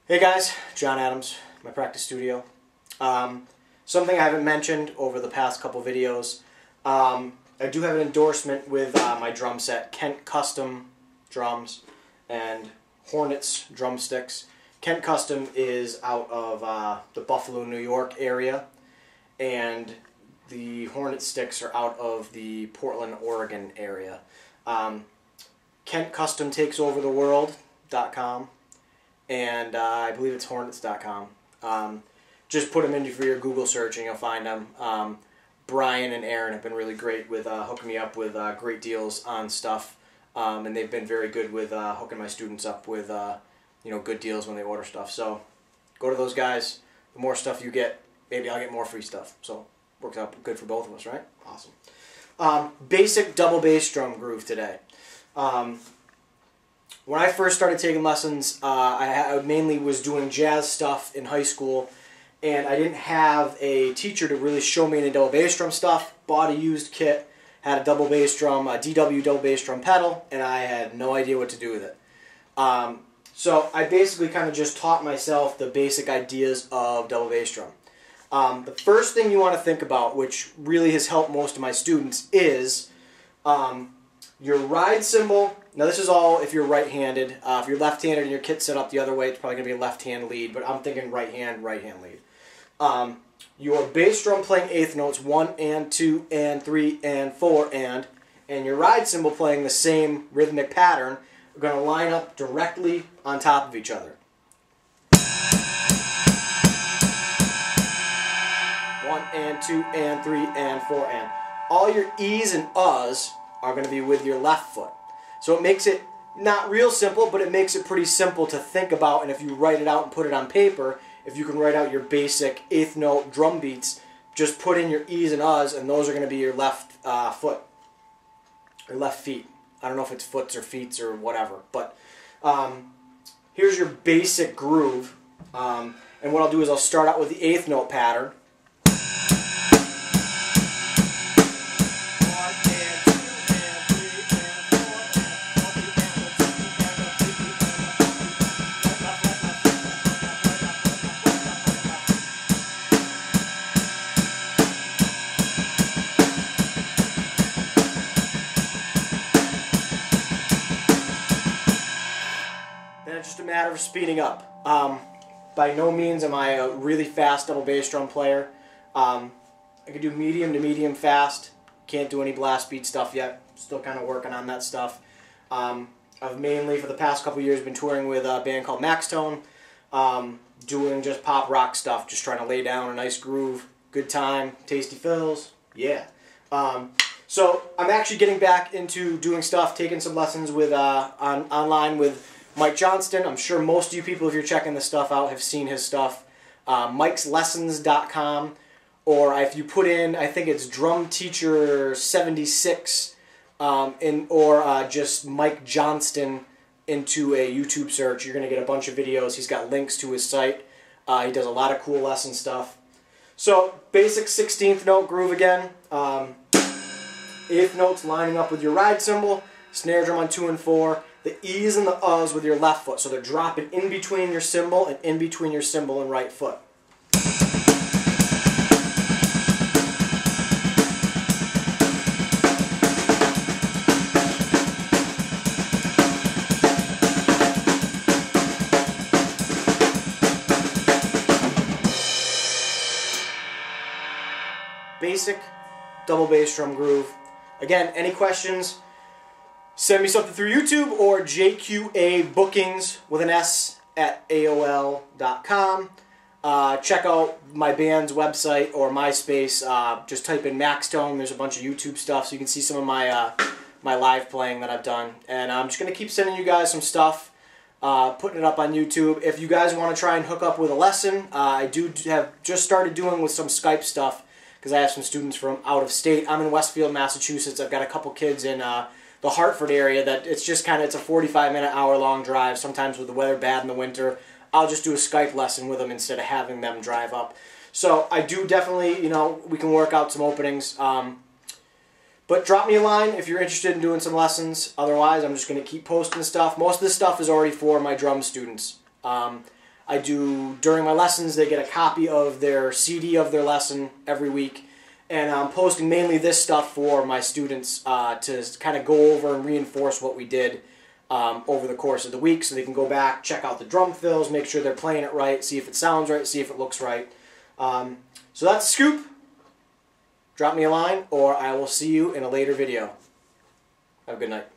Hey guys, Jon Adams, my practice studio. Something I haven't mentioned over the past couple videos, I do have an endorsement with my drum set, Kent Custom drums and Hornets drumsticks. Kent Custom is out of the Buffalo, New York area, and the Hornet sticks are out of the Portland, Oregon area. Kent Custom takes over the world.com, and I believe it's hornets.com. Just put them in for your Google search and you'll find them. Brian and Aaron have been really great with hooking me up with great deals on stuff, and they've been very good with hooking my students up with good deals when they order stuff. So go to those guys. The more stuff you get, maybe I'll get more free stuff. So works out good for both of us, right? Awesome. Basic double bass drum groove today. When I first started taking lessons, I mainly was doing jazz stuff in high school, and I didn't have a teacher to really show me any double bass drum stuff. Bought a used kit, had a double bass drum, a DW double bass drum pedal, and I had no idea what to do with it. So I basically kind of just taught myself the basic ideas of double bass drum. The first thing you want to think about, which really has helped most of my students, is your ride cymbal. Now this is all if you're right-handed. If you're left-handed and your kit's set up the other way, it's probably going to be a left-hand lead, but I'm thinking right-hand lead. Your bass drum playing eighth notes, 1 and 2 and 3 and 4 and your ride cymbal playing the same rhythmic pattern are going to line up directly on top of each other. 1 and 2 and 3 and 4 and. All your E's and U's are going to be with your left foot. So it makes it not real simple, but it makes it pretty simple to think about, and if you write it out and put it on paper, if you can write out your basic eighth note drum beats, just put in your E's and U's, and those are going to be your left foot, or left feet. I don't know if it's foots or feets or whatever, but here's your basic groove, and what I'll do is I'll start out with the eighth note pattern. It's just a matter of speeding up. By no means am I a really fast double bass drum player. I can do medium to medium fast. Can't do any blast beat stuff yet. Still kind of working on that stuff. I've mainly, for the past couple years, been touring with a band called Max Tone, doing just pop rock stuff, just trying to lay down a nice groove, good time, tasty fills, yeah. So I'm actually getting back into doing stuff, taking some lessons with online with Mike Johnston. I'm sure most of you people, if you're checking this stuff out, have seen his stuff. Mike'sLessons.com, or if you put in, I think it's Drum Teacher 76, or just Mike Johnston into a YouTube search, you're going to get a bunch of videos. He's got links to his site. He does a lot of cool lesson stuff. So, basic 16th note groove again. Eighth notes lining up with your ride cymbal, snare drum on 2 and 4. The E's and the U's with your left foot, so they're dropping in between your cymbal and in between your cymbal and right foot. Basic double bass drum groove. Again, any questions? Send me something through YouTube or jqabookings with an S at AOL.com. Check out my band's website or MySpace. Just type in Max Tone. There's a bunch of YouTube stuff, so you can see some of my my live playing that I've done. And I'm just going to keep sending you guys some stuff, putting it up on YouTube. If you guys want to try and hook up with a lesson, I have just started doing with some Skype stuff because I have some students from out of state. I'm in Westfield, Massachusetts. I've got a couple kids in the Hartford area that it's just kind of, it's a 45-minute, hour-long drive. Sometimes with the weather bad in the winter, I'll just do a Skype lesson with them instead of having them drive up. So I do definitely, we can work out some openings. But drop me a line if you're interested in doing some lessons. Otherwise, I'm just going to keep posting stuff. Most of this stuff is already for my drum students. I I do, during my lessons, they get a copy of their CD of their lesson every week. And I'm posting mainly this stuff for my students to kind of go over and reinforce what we did over the course of the week, so they can go back, check out the drum fills, make sure they're playing it right, see if it sounds right, see if it looks right. So that's the scoop. Drop me a line, or I will see you in a later video. Have a good night.